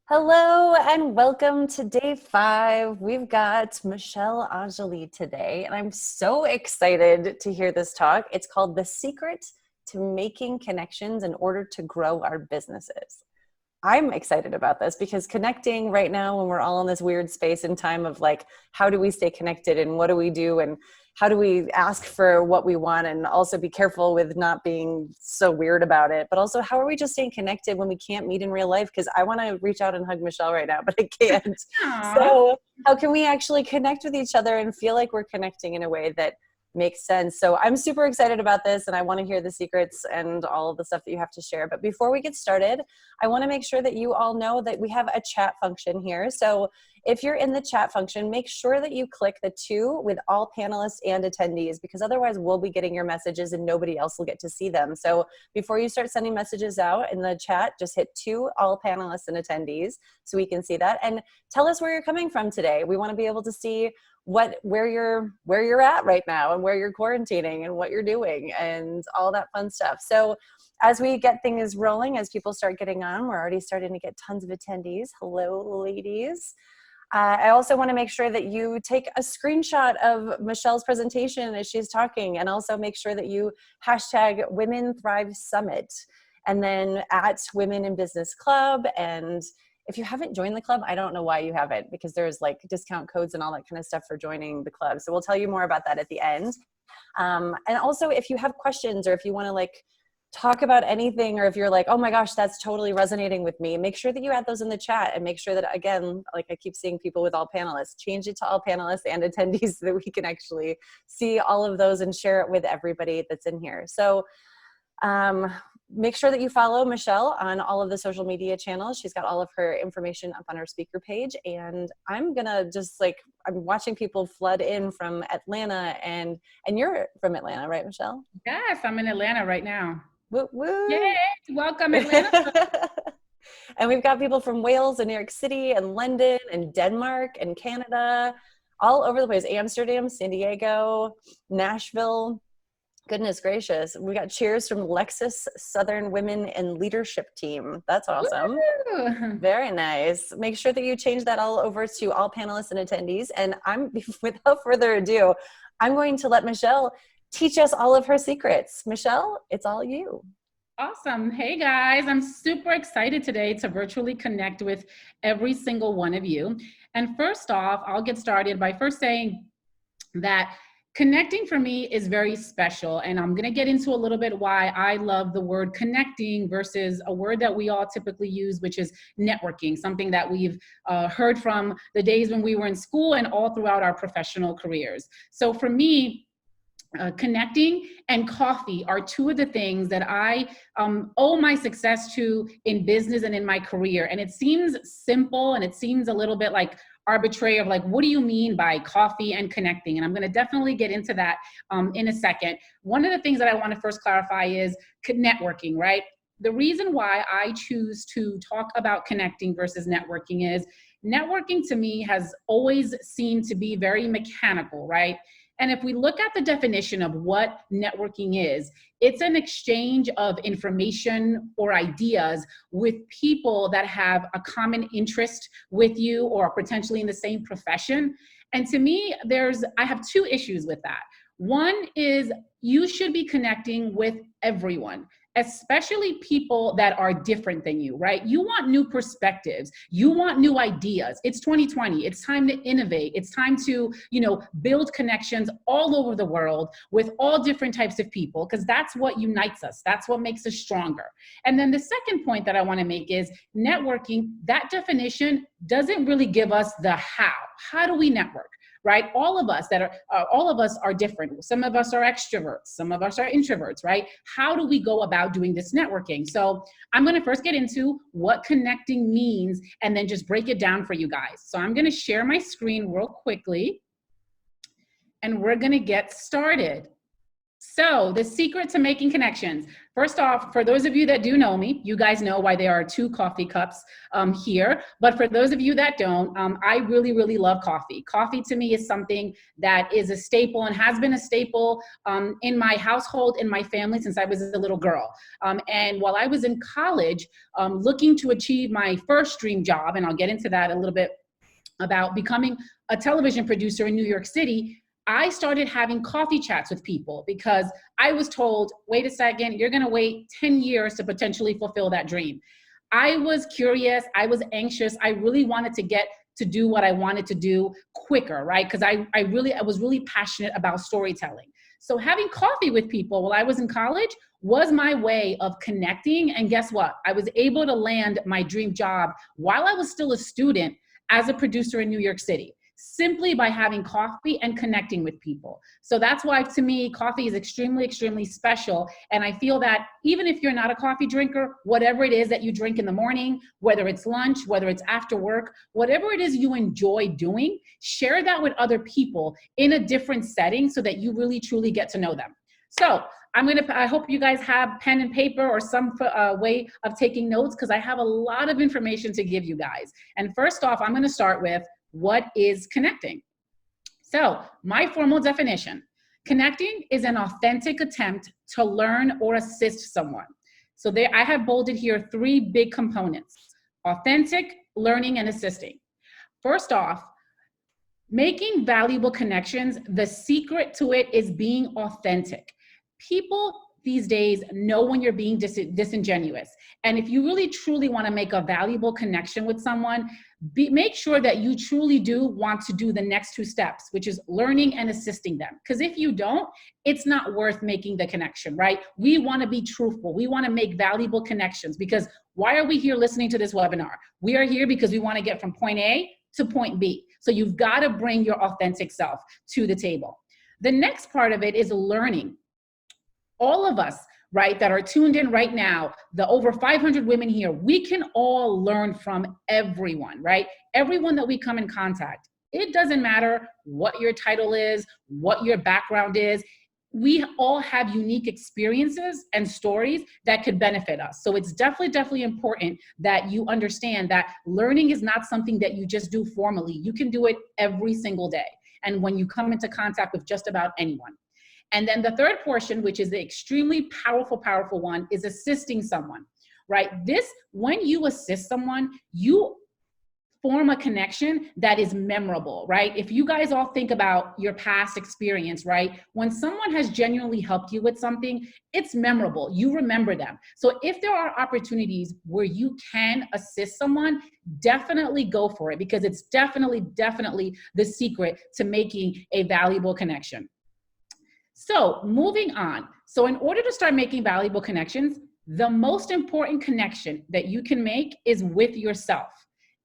Hello and welcome to day 5. We've got Michelle Enjoli today, and I'm so excited to hear this talk. It's called The Secret to Making Connections in Order to Grow Our Businesses. I'm excited about this because connecting right now, when we're all in this weird space and time of like, how do we stay connected and what do we do and how do we ask for what we want and also be careful with not being so weird about it, but also how are we just staying connected when we can't meet in real life? Because I want to reach out and hug Michelle right now, but I can't. Aw. So how can we actually connect with each other and feel like we're connecting in a way that makes sense? So I'm super excited about this and I want to hear the secrets and all of the stuff that you have to share. But before we get started, I want to make sure that you all know that we have a chat function here. So if you're in the chat function, make sure that you click the 2 with all panelists and attendees, because otherwise we'll be getting your messages and nobody else will get to see them. So before you start sending messages out in the chat, just hit 2 all panelists and attendees so we can see that. And tell us where you're coming from today. We want to be able to see where you're at right now and where you're quarantining and what you're doing and all that fun stuff. So as we get things rolling, as people start getting on, we're already starting to get tons of attendees. Hello, ladies. I also want to make sure that you take a screenshot of Michelle's presentation as she's talking, and also make sure that you hashtag Women Thrive Summit, and then at Women in Business Club. And if you haven't joined the club, I don't know why you haven't, because there's like discount codes and all that kind of stuff for joining the club. So we'll tell you more about that at the end. And also, if you have questions or if you want to like talk about anything, or if you're like, oh my gosh, that's totally resonating with me, make sure that you add those in the chat, and make sure that, again, like I keep seeing people with all panelists, change it to all panelists and attendees so that we can actually see all of those and share it with everybody that's in here. So make sure that you follow Michelle on all of the social media channels. She's got all of her information up on her speaker page. And I'm gonna just like, I'm watching people flood in from Atlanta, and you're from Atlanta, right, Michelle? Yes, I'm in Atlanta right now. Woo woo. Yay! Welcome, Atlanta. And we've got people from Wales and New York City and London and Denmark and Canada, all over the place. Amsterdam, San Diego, Nashville. Goodness gracious. We got cheers from Lexus Southern Women in Leadership Team. That's awesome. Woo! Very nice. Make sure that you change that all over to all panelists and attendees. And without further ado, I'm going to let Michelle teach us all of her secrets. Michelle, it's all you. Awesome. Hey guys, I'm super excited today to virtually connect with every single one of you. And first off, I'll get started by first saying that connecting for me is very special, and I'm going to get into a little bit why I love the word connecting versus a word that we all typically use, which is networking, something that we've heard from the days when we were in school and all throughout our professional careers. So for me, connecting and coffee are 2 of the things that I owe my success to in business and in my career. And it seems simple and it seems a little bit like arbitrary of like, what do you mean by coffee and connecting? And I'm going to definitely get into that in a second. One of the things that I want to first clarify is networking, right? The reason why I choose to talk about connecting versus networking is networking to me has always seemed to be very mechanical, right? And if we look at the definition of what networking is, it's an exchange of information or ideas with people that have a common interest with you or potentially in the same profession. And to me, I have 2 issues with that. One is you should be connecting with everyone, especially people that are different than you, right? You want new perspectives. You want new ideas. It's 2020. It's time to innovate. It's time to, build connections all over the world with all different types of people, because that's what unites us. That's what makes us stronger. And then the second point that I want to make is networking, that definition doesn't really give us the how. How do we network? Right? All of us are different. Some of us are extroverts. Some of us are introverts, right? How do we go about doing this networking? So I'm going to first get into what connecting means and then just break it down for you guys. So I'm going to share my screen real quickly and we're going to get started. So the secret to making connections. First off, for those of you that do know me, you guys know why there are two coffee cups here. But for those of you that don't, I really, really love coffee. Coffee to me is something that is a staple and has been a staple in my household, in my family since I was a little girl. And while I was in college, looking to achieve my first dream job, and I'll get into that a little bit about becoming a television producer in New York City, I started having coffee chats with people because I was told, wait a second, you're going to wait 10 years to potentially fulfill that dream. I was curious. I was anxious. I really wanted to get to do what I wanted to do quicker, right? Because I was really passionate about storytelling. So having coffee with people while I was in college was my way of connecting. And guess what? I was able to land my dream job while I was still a student as a producer in New York City, simply by having coffee and connecting with people. So that's why, to me, coffee is extremely, extremely special. And I feel that even if you're not a coffee drinker, whatever it is that you drink in the morning, whether it's lunch, whether it's after work, whatever it is you enjoy doing, share that with other people in a different setting so that you really, truly get to know them. So I hope you guys have pen and paper or some way of taking notes, because I have a lot of information to give you guys. And first off, I'm going to start with, what is connecting? So my formal definition: connecting is an authentic attempt to learn or assist someone. So there, I have bolded here 3 big components: authentic, learning, and assisting. First off, making valuable connections, the secret to it is being authentic. People these days know when you're being disingenuous. And if you really truly want to make a valuable connection with someone, make sure that you truly do want to do the next 2 steps, which is learning and assisting them. Because if you don't, it's not worth making the connection, right? We want to be truthful. We want to make valuable connections, because why are we here listening to this webinar? We are here because we want to get from point A to point B. So you've got to bring your authentic self to the table. The next part of it is learning. All of us, right, that are tuned in right now, the over 500 women here, we can all learn from everyone, right? Everyone that we come in contact. It doesn't matter what your title is, what your background is. We all have unique experiences and stories that could benefit us. So it's definitely important that you understand that learning is not something that you just do formally. You can do it every single day, and when you come into contact with just about anyone. And then the third portion, which is the extremely powerful one, is assisting someone, right? When you assist someone, you form a connection that is memorable, right? If you guys all think about your past experience, right? When someone has genuinely helped you with something, it's memorable. You remember them. So if there are opportunities where you can assist someone, definitely go for it, because it's definitely the secret to making a valuable connection. So moving on. So in order to start making valuable connections, the most important connection that you can make is with yourself.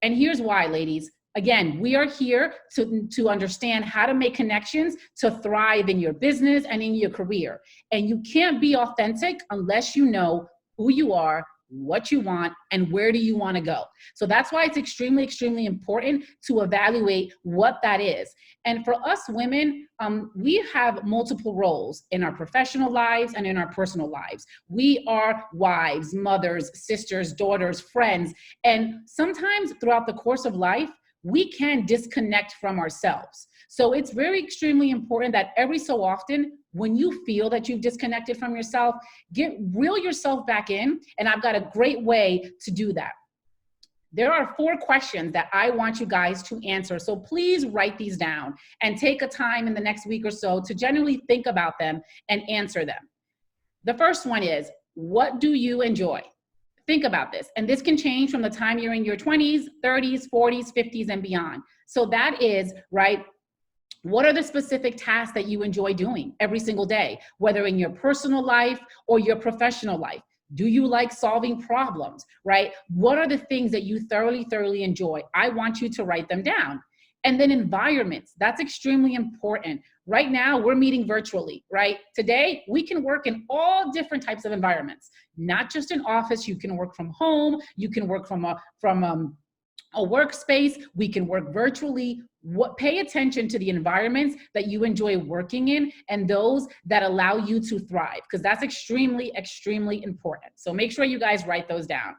And here's why, ladies. Again, we are here to understand how to make connections to thrive in your business and in your career. And you can't be authentic unless you know who you are, what you want, and where do you want to go. So that's why it's extremely important to evaluate what that is. And for us women, we have multiple roles in our professional lives and in our personal lives. We are wives, mothers, sisters, daughters, friends. And sometimes throughout the course of life, we can disconnect from ourselves. So it's very extremely important that every so often, when you feel that you've disconnected from yourself, reel yourself back in. And I've got a great way to do that. There are 4 questions that I want you guys to answer. So please write these down and take a time in the next week or so to genuinely think about them and answer them. The first one is, what do you enjoy? Think about this. And this can change from the time you're in your 20s, 30s, 40s, 50s, and beyond. So that is, right, what are the specific tasks that you enjoy doing every single day, whether in your personal life or your professional life? Do you like solving problems, right? What are the things that you thoroughly enjoy? I want you to write them down. And then environments, that's extremely important. Right now, we're meeting virtually, right? Today, we can work in all different types of environments, not just in office. You can work from home. You can work from a workspace, we can work virtually. Pay attention to the environments that you enjoy working in and those that allow you to thrive, because that's extremely, extremely important. So make sure you guys write those down.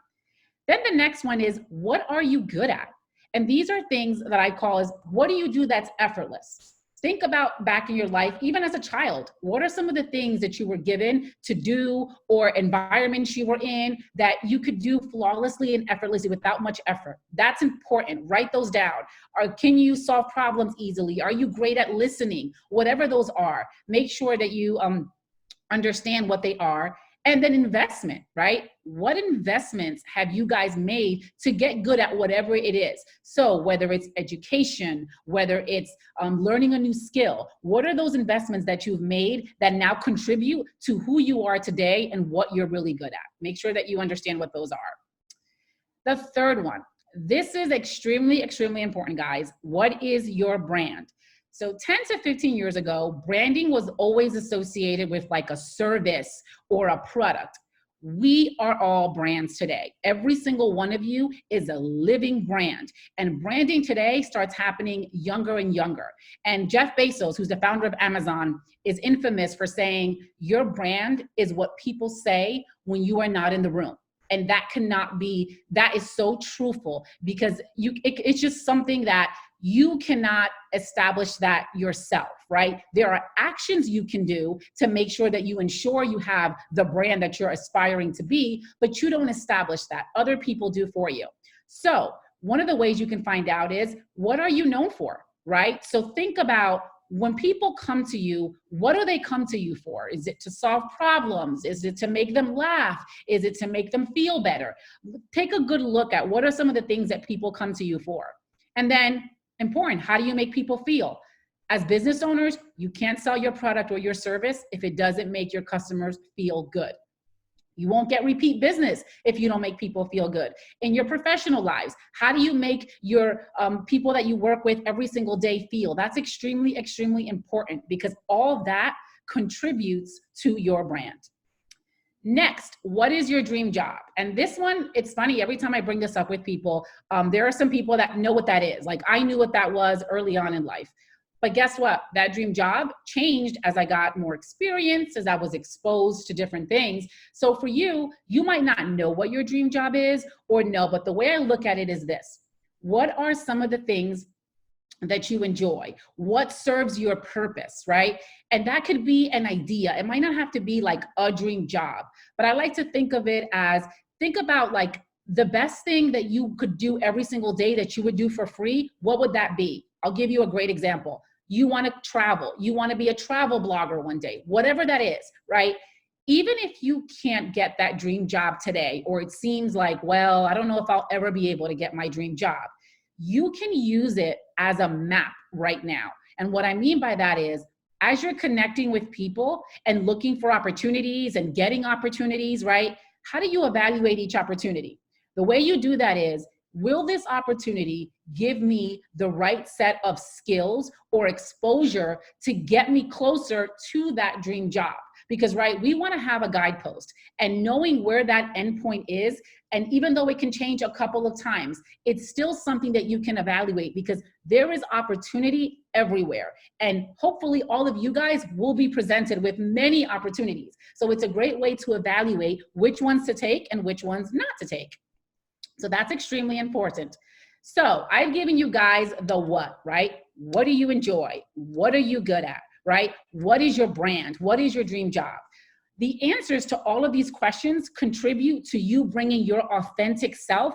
Then the next one is, what are you good at? And these are things that I call as, what do you do that's effortless? Think about back in your life, even as a child, what are some of the things that you were given to do or environments you were in that you could do flawlessly and effortlessly without much effort? That's important. Write those down. Or can you solve problems easily? Are you great at listening? Whatever those are, make sure that you understand what they are. And then investment, right? What investments have you guys made to get good at whatever it is? So whether it's education, whether it's learning a new skill, what are those investments that you've made that now contribute to who you are today and what you're really good at? Make sure that you understand what those are. The third one, this is extremely, extremely important, guys. What is your brand? So 10 to 15 years ago, branding was always associated with like a service or a product. We are all brands today. Every single one of you is a living brand. And branding today starts happening younger and younger. And Jeff Bezos, who's the founder of Amazon, is infamous for saying, your brand is what people say when you are not in the room. And that cannot be, that is so truthful, because it's just something that you cannot establish that yourself, right? There are actions you can do to make sure that you ensure you have the brand that you're aspiring to be, but you don't establish that. Other people do for you. So one of the ways you can find out is, what are you known for, right? So think about, when people come to you, what do they come to you for? Is it to solve problems? Is it to make them laugh? Is it to make them feel better? Take a good look at what are some of the things that people come to you for. And then, important, how do you make people feel? As business owners, you can't sell your product or your service if it doesn't make your customers feel good. You won't get repeat business if you don't make people feel good. In your professional lives, how do you make your people that you work with every single day feel? That's extremely, extremely important, because all that contributes to your brand. Next, what is your dream job? And this one, it's funny, every time I bring this up with people, there are some people that know what that is. Like, I knew what that was early on in life. But guess what? That dream job changed as I got more experience, as I was exposed to different things. So for you, you might not know what your dream job is or no, but the way I look at it is this. What are some of the things that you enjoy? What serves your purpose, right? And that could be an idea. It might not have to be like a dream job, but I like to think of it as, think about like the best thing that you could do every single day that you would do for free. What would that be? I'll give you a great example. You want to travel. You want to be a travel blogger one day, whatever that is, right? Even if you can't get that dream job today, or it seems like, well, I don't know if I'll ever be able to get my dream job, you can use it as a map right now. And what I mean by that is, as you're connecting with people and looking for opportunities and getting opportunities, right? How do you evaluate each opportunity? The way you do that is, will this opportunity give me the right set of skills or exposure to get me closer to that dream job? Because, right, we want to have a guidepost, and knowing where that endpoint is, and even though it can change a couple of times, it's still something that you can evaluate, because there is opportunity everywhere. And hopefully all of you guys will be presented with many opportunities. So it's a great way to evaluate which ones to take and which ones not to take. So that's extremely important. So I've given you guys the what, right? What do you enjoy? What are you good at, right? What is your brand? What is your dream job? The answers to all of these questions contribute to you bringing your authentic self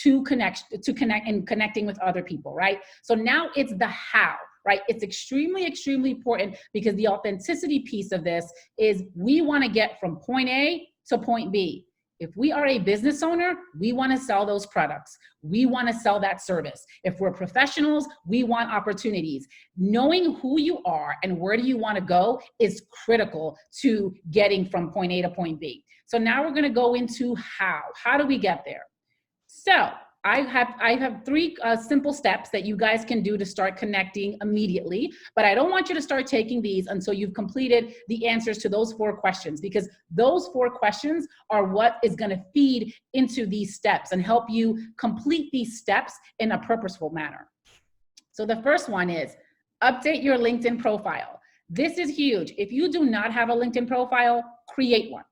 to connecting with other people, right? So now it's the how, right? It's extremely, extremely important, because the authenticity piece of this is, we want to get from point A to point B. If we are a business owner, we want to sell those products. We want to sell that service. If we're professionals, we want opportunities. Knowing who you are and where do you want to go is critical to getting from point A to point B. So now we're going to go into how. How do we get there? So I have three simple steps that you guys can do to start connecting immediately, but I don't want you to start taking these until you've completed the answers to those 4 questions, because those 4 questions are what is going to feed into these steps and help you complete these steps in a purposeful manner. So the first one is update your LinkedIn profile. This is huge. If you do not have a LinkedIn profile, create one.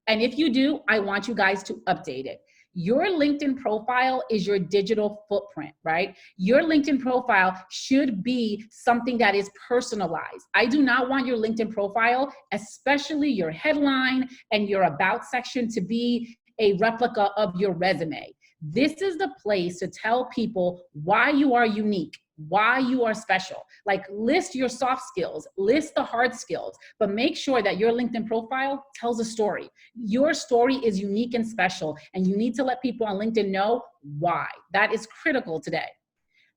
And if you do, I want you guys to update it. Your LinkedIn profile is your digital footprint, right? Your LinkedIn profile should be something that is personalized. I do not want your LinkedIn profile, especially your headline and your about section, to be a replica of your resume. This is the place to tell people why you are unique, why you are special. Like, list your soft skills, list the hard skills, but make sure that your LinkedIn profile tells a story. Your story is unique and special, and you need to let people on LinkedIn know why. That is critical today.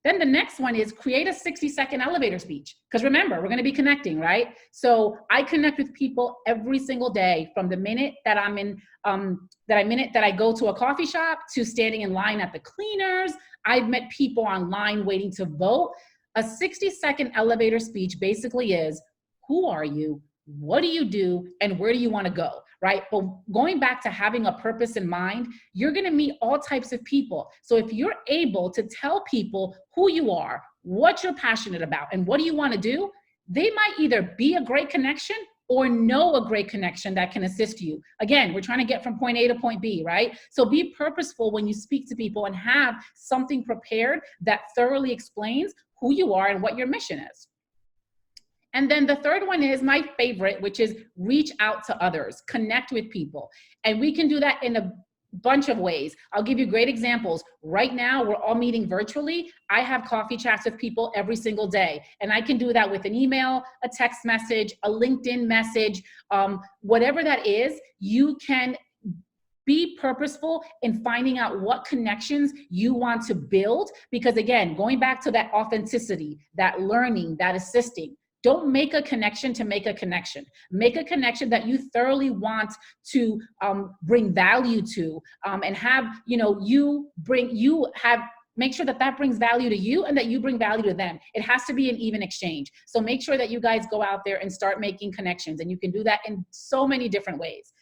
Then the next one is create a 60-second elevator speech. Because remember, we're going to be connecting, right? So I connect with people every single day, from the minute that I'm in, that I go to a coffee shop to standing in line at the cleaners. I've met people online waiting to vote. A 60-second elevator speech basically is, who are you? What do you do? And where do you want to go? Right? But going back to having a purpose in mind, you're going to meet all types of people. So if you're able to tell people who you are, what you're passionate about, and what do you want to do, they might either be a great connection or know a great connection that can assist you. Again, we're trying to get from point A to point B, right? So be purposeful when you speak to people and have something prepared that thoroughly explains who you are and what your mission is. And then the third one is my favorite, which is reach out to others, connect with people. And we can do that in a bunch of ways. I'll give you great examples. Right now, we're all meeting virtually. I have coffee chats with people every single day. And I can do that with an email, a text message, a LinkedIn message, whatever that is. You can be purposeful in finding out what connections you want to build. Because again, going back to that authenticity, that learning, that assisting, don't make a connection to make a connection. Make a connection that you thoroughly want to bring value to, and have, make sure that that brings value to you and that you bring value to them. It has to be an even exchange. So make sure that you guys go out there and start making connections. And you can do that in so many different ways.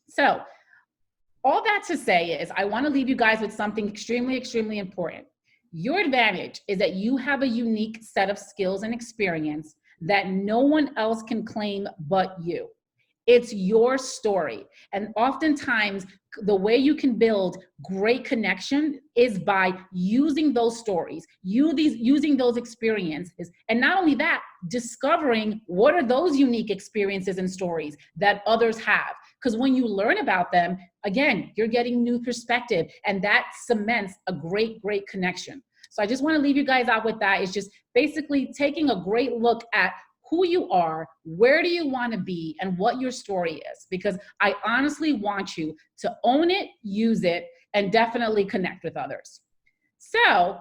So all that to say is, I want to leave you guys with something extremely, extremely important. Your advantage is that you have a unique set of skills and experience that no one else can claim but you. It's your story. And oftentimes, the way you can build great connection is by using those stories, using those experiences. And not only that, discovering what are those unique experiences and stories that others have. Because when you learn about them, again, you're getting new perspective, and that cements a great, great connection. So I just want to leave you guys out with that. It's just basically taking a great look at who you are, where do you want to be, and what your story is. Because I honestly want you to own it, use it, and definitely connect with others. So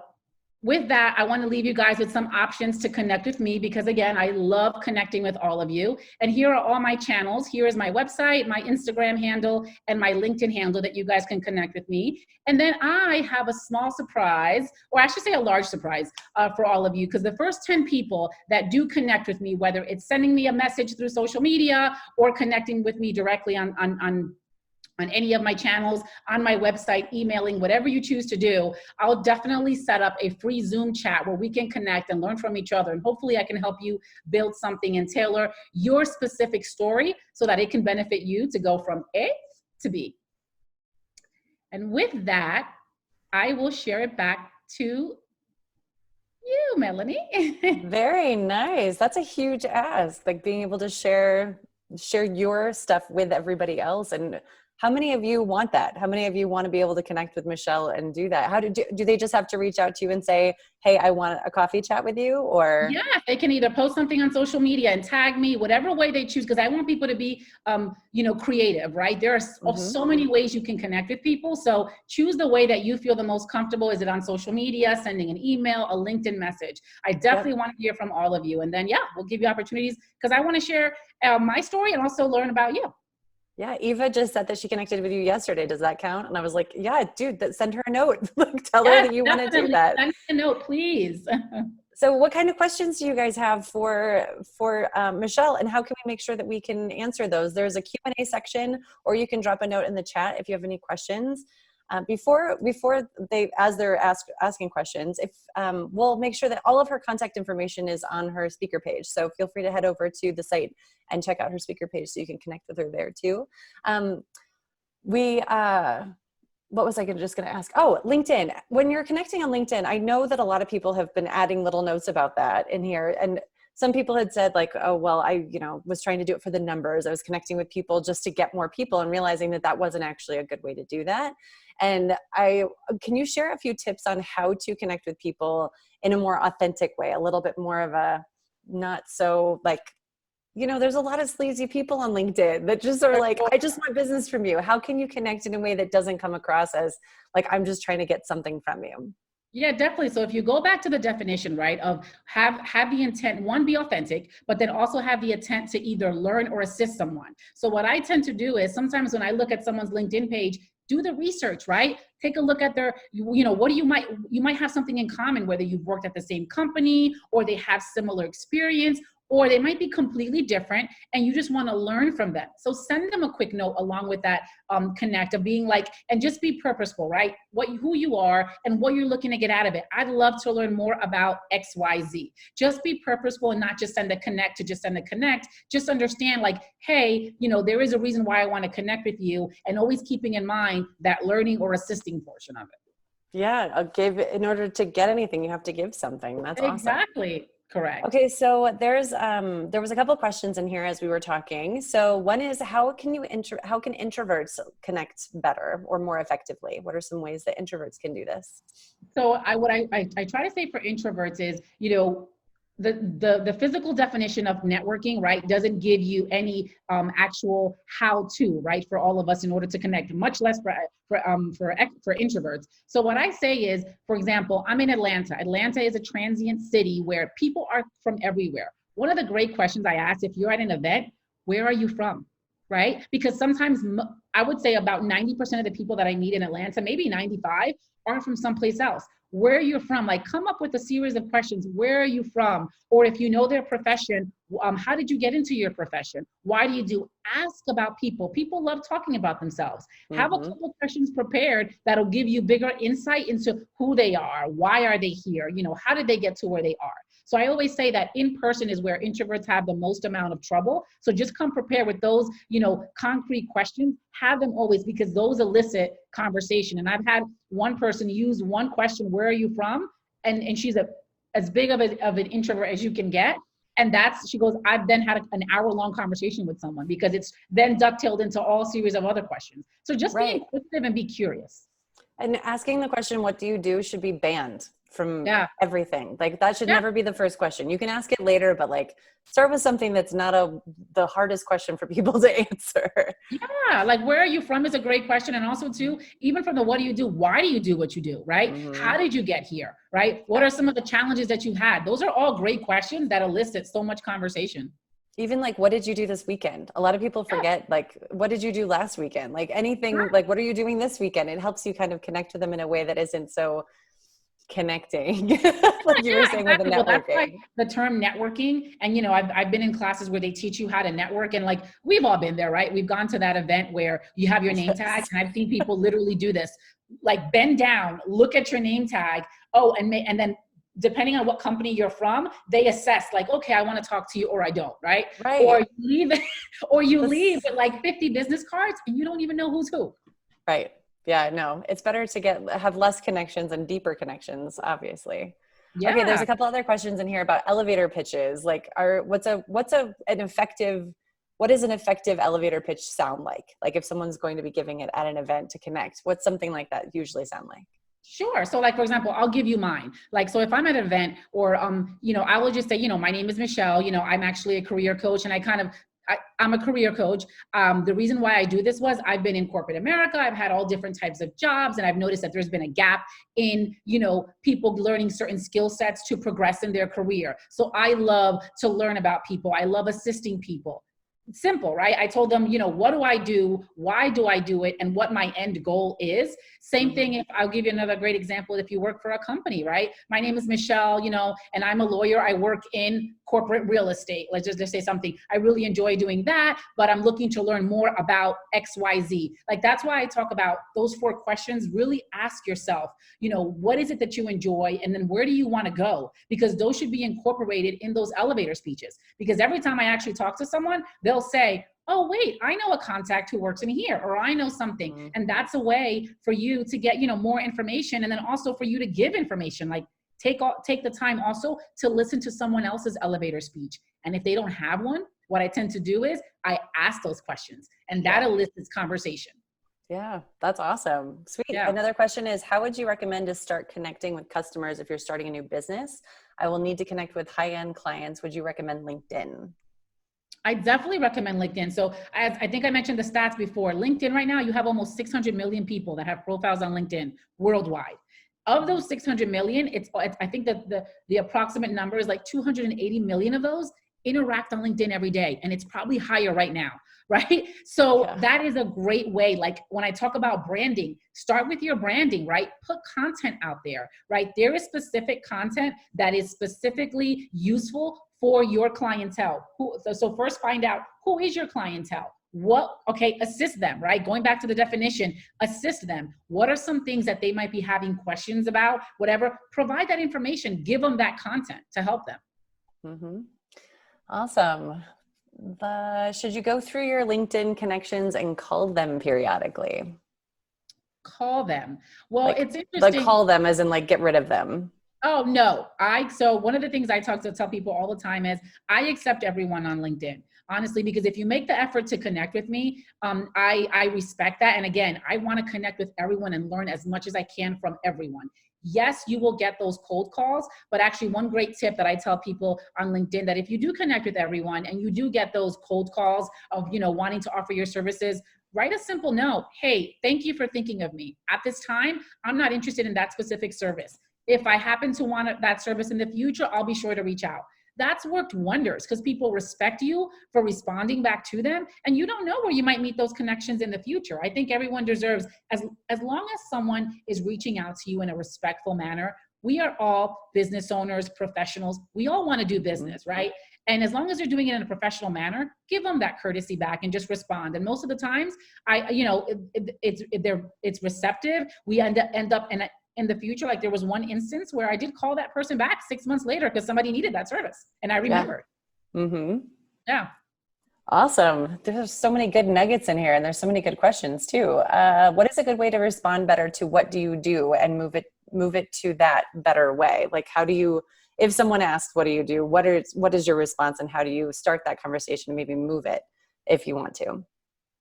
with that, I want to leave you guys with some options to connect with me, because again, I love connecting with all of you. And here are all my channels. Here is my website, my Instagram handle, and my LinkedIn handle that you guys can connect with me. And then I have a small surprise, or I should say a large surprise for all of you, because the first 10 people that do connect with me, whether it's sending me a message through social media or connecting with me directly on any of my channels, on my website, emailing, whatever you choose to do, I'll definitely set up a free Zoom chat where we can connect and learn from each other. And hopefully I can help you build something and tailor your specific story so that it can benefit you to go from A to B. And with that, I will share it back to you, Melanie. Very nice. That's a huge ask, like being able to share your stuff with everybody else. And how many of you want that? How many of you want to be able to connect with Michelle and do that? How do they just have to reach out to you and say, hey, I want a coffee chat with you? Or yeah, they can either post something on social media and tag me, whatever way they choose, because I want people to be creative, right? There are so many ways you can connect with people. So choose the way that you feel the most comfortable. Is it on social media, sending an email, a LinkedIn message? I definitely want to hear from all of you. And then, yeah, we'll give you opportunities, because I want to share my story and also learn about you. Yeah, Eva just said that she connected with you yesterday. Does that count? And I was like, yeah, dude, send her a note. Like, tell her Yes, that you want to do definitely. that. Send me a note, please. So what kind of questions do you guys have for Michelle, and how can we make sure that we can answer those? There's a Q&A section, or you can drop a note in the chat if you have any questions. Before they, as they're asking questions, if we'll make sure that all of her contact information is on her speaker page. So feel free to head over to the site and check out her speaker page so you can connect with her there too. What was I just going to ask? Oh, LinkedIn. When you're connecting on LinkedIn, I know that a lot of people have been adding little notes about that in here. And some people had said like, oh, well, I, was trying to do it for the numbers. I was connecting with people just to get more people, and realizing that that wasn't actually a good way to do that. And can you share a few tips on how to connect with people in a more authentic way, a little bit more of a, not so like, there's a lot of sleazy people on LinkedIn that just are like, I just want business from you. How can you connect in a way that doesn't come across as like, I'm just trying to get something from you? Yeah, definitely. So if you go back to the definition, right, of have the intent, one, be authentic, but then also have the intent to either learn or assist someone. So what I tend to do is sometimes when I look at someone's LinkedIn page, do the research, right? Take a look at their, what do you might have something in common, whether you've worked at the same company or they have similar experience, or they might be completely different and you just want to learn from them. So send them a quick note along with that connect of being like, and just be purposeful, right? Who you are and what you're looking to get out of it. I'd love to learn more about XYZ. Just be purposeful and not just send a connect to just send a connect. Just understand like, hey, there is a reason why I want to connect with you, and always keeping in mind that learning or assisting portion of it. Yeah, in order to get anything, you have to give something. That's awesome. Exactly. Correct. Okay, so there was a couple of questions in here as we were talking. So one is, how can introverts connect better or more effectively? What are some ways that introverts can do this? So what I try to say for introverts is, the physical definition of networking, right, doesn't give you any actual how to, right, for all of us in order to connect, much less for introverts. So what I say is, for example, I'm in Atlanta. Atlanta is a transient city where people are from everywhere. One of the great questions I ask, if you're at an event, where are you from? Right? Because sometimes I would say about 90% of the people that I meet in Atlanta, maybe 95, are from someplace else. Where you're from, like come up with a series of questions. Where are you from? Or if you know their profession, how did you get into your profession? Why do you do? Ask about people. People love talking about themselves. Mm-hmm. Have a couple questions prepared that'll give you bigger insight into who they are. Why are they here? How did they get to where they are? So I always say that in person is where introverts have the most amount of trouble. So just come prepared with those, concrete questions. Have them always, because those elicit conversation. And I've had one person use one question, where are you from? And she's as big of an introvert as you can get. And she goes, I've then had an hour-long conversation with someone, because it's then dovetailed into all series of other questions. So just be inquisitive and be curious. And asking the question, what do you do, should be banned from everything. Like that should never be the first question. You can ask it later, but like start with something that's not the hardest question for people to answer. Yeah, like where are you from is a great question. And also too, even from the what do you do, why do you do what you do, right? Mm-hmm. How did you get here, right? What are some of the challenges that you've had? Those are all great questions that elicit so much conversation. Even like, what did you do this weekend? A lot of people forget, like, what did you do last weekend? Like anything, like, what are you doing this weekend? It helps you kind of connect to them in a way that isn't so connecting, like you were saying with the networking. Well, that's like the term networking. And, I've been in classes where they teach you how to network, and like, we've all been there, right? We've gone to that event where you have your name tag, and I've seen people literally do this, like bend down, look at your name tag. Oh, and then depending on what company you're from, they assess like, okay, I want to talk to you or I don't, right? Or you leave with like 50 business cards and you don't even know who's who. Right. Yeah, no, it's better to have less connections and deeper connections, obviously. Yeah. Okay, there's a couple other questions in here about elevator pitches. Like what does an effective elevator pitch sound like? Like if someone's going to be giving it at an event to connect, what's something like that usually sound like? Sure. So like, for example, I'll give you mine. Like, so if I'm at an event or, I will just say, my name is Michelle, I'm actually a career coach, and I'm a career coach. The reason why I do this was I've been in corporate America. I've had all different types of jobs, and I've noticed that there's been a gap in, people learning certain skill sets to progress in their career. So I love to learn about people. I love assisting people. simple, right? I told them, what do I do? Why do I do it? And what my end goal is. Same thing. If I'll give you another great example, if you work for a company, right? My name is Michelle, and I'm a lawyer. I work in corporate real estate. Let's just say something. I really enjoy doing that, but I'm looking to learn more about XYZ. Like, that's why I talk about those 4 questions. Really ask yourself, what is it that you enjoy? And then where do you want to go? Because those should be incorporated in those elevator speeches. Because every time I actually talk to someone, they'll say, oh, wait, I know a contact who works in here, or I know something. And that's a way for you to get, more information. And then also for you to give information, like take the time also to listen to someone else's elevator speech. And if they don't have one, what I tend to do is I ask those questions, and that elicits conversation. Yeah, that's awesome. Sweet. Yeah. Another question is, how would you recommend to start connecting with customers if you're starting a new business? I will need to connect with high-end clients. Would you recommend LinkedIn? I definitely recommend LinkedIn. So as I think I mentioned the stats before, LinkedIn right now, you have almost 600 million people that have profiles on LinkedIn worldwide. Of those 600 million, I think that the approximate number is like 280 million of those interact on LinkedIn every day. And it's probably higher right now, right? So that is a great way. Like when I talk about branding, start with your branding, right? Put content out there, right? There is specific content that is specifically useful for your clientele. So first find out, who is your clientele? Assist them, right? Going back to the definition, assist them. What are some things that they might be having questions about, whatever? Provide that information, give them that content to help them. Mm-hmm. Awesome. Should you go through your LinkedIn connections and call them periodically? Call them. Well, it's interesting. Call them as in get rid of them. Oh, no. So one of the things I tell people all the time is I accept everyone on LinkedIn, honestly, because if you make the effort to connect with me, I respect that. And again, I want to connect with everyone and learn as much as I can from everyone. Yes, you will get those cold calls, but actually one great tip that I tell people on LinkedIn, that if you do connect with everyone and you do get those cold calls of, wanting to offer your services, write a simple note. Hey, thank you for thinking of me. At this time, I'm not interested in that specific service. If I happen to want that service in the future, I'll be sure to reach out. That's worked wonders because people respect you for responding back to them. And you don't know where you might meet those connections in the future. I think everyone deserves, as long as someone is reaching out to you in a respectful manner, we are all business owners, professionals. We all want to do business, right? And as long as they're doing it in a professional manner, give them that courtesy back and just respond. And most of the times, it's receptive. We end up in the future, like there was one instance where I did call that person back 6 months later because somebody needed that service. And I remembered. Yeah. Mm-hmm. Yeah. Awesome. There's so many good nuggets in here, and there's so many good questions too. What is a good way to respond better to what do you do and move it to that better way? Like, how do you, if someone asks, what do you do? What is your response, and how do you start that conversation and maybe move it if you want to?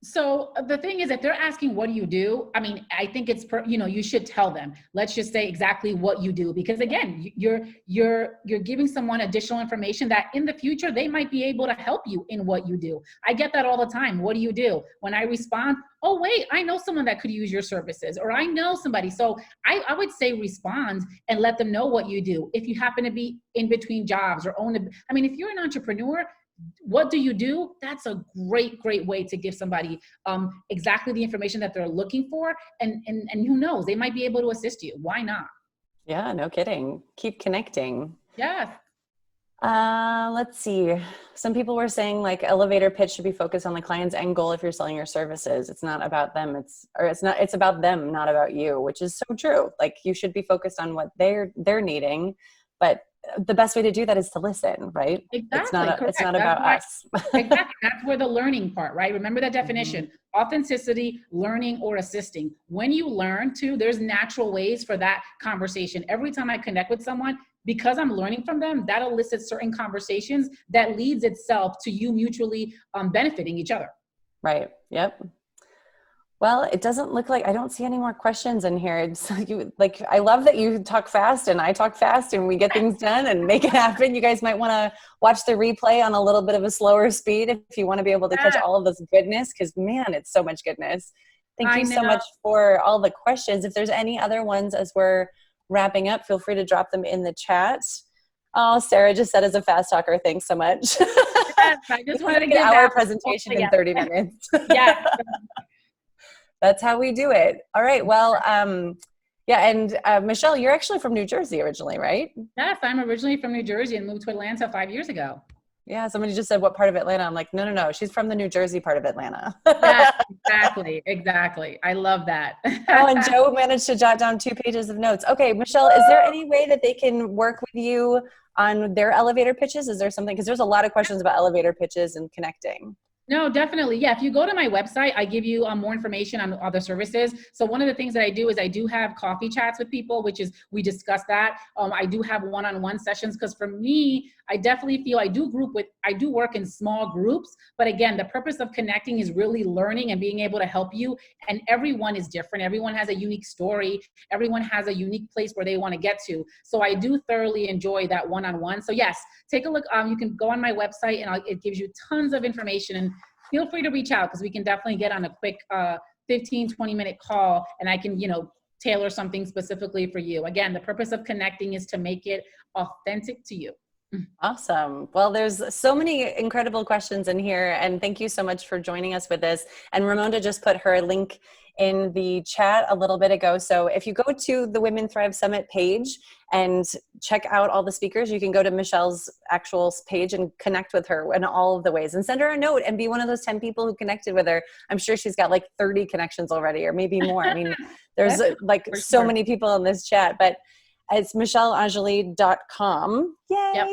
So the thing is, if they're asking, what do you do? I mean, I think it's, you should tell them, let's just say exactly what you do. Because again, you're giving someone additional information that in the future, they might be able to help you in what you do. I get that all the time. What do you do? When I respond, oh, wait, I know someone that could use your services, or I know somebody. So I would say respond and let them know what you do. If you happen to be in between jobs or if you're an entrepreneur, what do you do? That's a great way to give somebody exactly the information that they're looking for. And who knows, they might be able to assist you. Why not? Yeah, no kidding. Keep connecting. Yes. Let's see. Some people were saying elevator pitch should be focused on the client's end goal if you're selling your services. It's not about them. It's about them, not about you, which is so true. Like, you should be focused on what they're needing, but the best way to do that is to listen, right? Exactly. It's not about us. Exactly. That's where the learning part, right? Remember that definition, authenticity, learning, or assisting. When you learn too, there's natural ways for that conversation. Every time I connect with someone, because I'm learning from them, that elicits certain conversations that leads itself to you mutually benefiting each other. Right. Yep. Well, it doesn't look like, I don't see any more questions in here. It's I love that you talk fast and I talk fast and we get things done and make it happen. You guys might want to watch the replay on a little bit of a slower speed if you want to be able to catch all of this goodness, because man, it's so much goodness. Thank you so much for all the questions. If there's any other ones as we're wrapping up, feel free to drop them in the chat. Oh, Sarah just said as a fast talker, thanks so much. Yes, I just wanted to an give hour that. presentation in Yes. 30 minutes. Yes. That's how we do it. All right. Well, yeah. And Michelle, you're actually from New Jersey originally, right? Yes, I'm originally from New Jersey and moved to Atlanta 5 years ago. Yeah. Somebody just said, what part of Atlanta? I'm like, no, no, no. She's from the New Jersey part of Atlanta. Yes, exactly. Exactly. I love that. Oh, and Joe managed to jot down 2 pages of notes. Okay, Michelle, is there any way that they can work with you on their elevator pitches? Is there something? Because there's a lot of questions about elevator pitches and connecting. No, definitely. Yeah. If you go to my website, I give you more information on other services. So one of the things that I do is I do have coffee chats with people, which is we discuss that. I do have one-on-one sessions because for me, I definitely feel I do work in small groups. But again, the purpose of connecting is really learning and being able to help you. And everyone is different. Everyone has a unique story. Everyone has a unique place where they want to get to. So I do thoroughly enjoy that one-on-one. So yes, take a look. You can go on my website and it gives you tons of information. And feel free to reach out because we can definitely get on a quick 15, 20-minute call and I can, tailor something specifically for you. Again, the purpose of connecting is to make it authentic to you. Awesome. Well, there's so many incredible questions in here, and thank you so much for joining us with this. And Ramonda just put her link in the chat a little bit ago. So if you go to the Women Thrive Summit page and check out all the speakers, you can go to Michelle's actual page and connect with her in all of the ways and send her a note and be one of those 10 people who connected with her. I'm sure she's got like 30 connections already, or maybe more. I mean, there's like so many people in this chat, but it's michelleanjoli.com. Yay. Yep.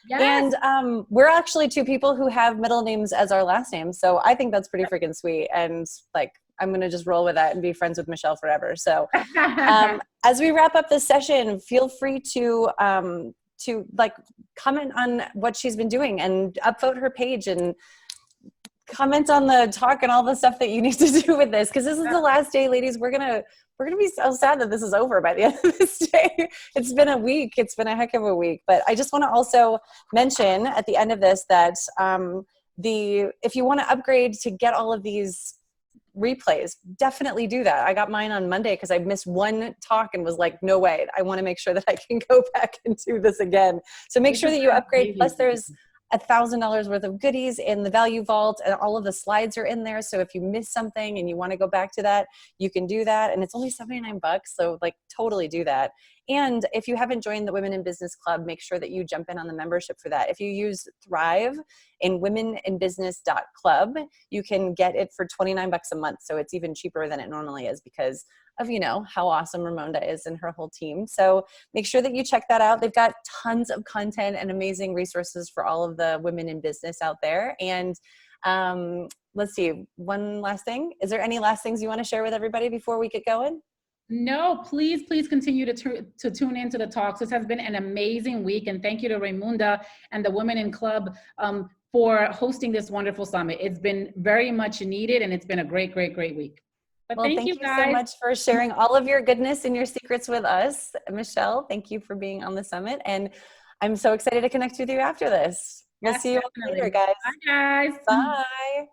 Yes. And we're actually 2 people who have middle names as our last names. So I think that's pretty freaking sweet. And like, I'm going to just roll with that and be friends with Michelle forever. So as we wrap up this session, feel free to like comment on what she's been doing and upvote her page and comment on the talk and all the stuff that you need to do with this. Cause this is the last day, ladies. We're going to be so sad that this is over by the end of this day. It's been a week. It's been a heck of a week. But I just want to also mention at the end of this that if you want to upgrade to get all of these replays, definitely do that. I got mine on Monday because I missed one talk and was like, no way. I want to make sure that I can go back and do this again. So make sure that you upgrade. Plus there's $1,000 worth of goodies in the value vault, and all of the slides are in there. So if you miss something and you want to go back to that, you can do that. And it's only $79. So like totally do that. And if you haven't joined the Women in Business Club, make sure that you jump in on the membership for that. If you use Thrive in womeninbusiness.club, you can get it for $29 a month. So it's even cheaper than it normally is because of, how awesome Ramonda is and her whole team. So make sure that you check that out. They've got tons of content and amazing resources for all of the women in business out there. And let's see, one last thing. Is there any last things you want to share with everybody before we get going? No, please continue to tune into the talks. This has been an amazing week. And thank you to Raymunda and the Women in Club for hosting this wonderful summit. It's been very much needed and it's been a great, great, great week. But well, thank you guys so much for sharing all of your goodness and your secrets with us. Michelle, thank you for being on the summit. And I'm so excited to connect with you after this. We'll see you all later, guys. Bye, guys. Bye.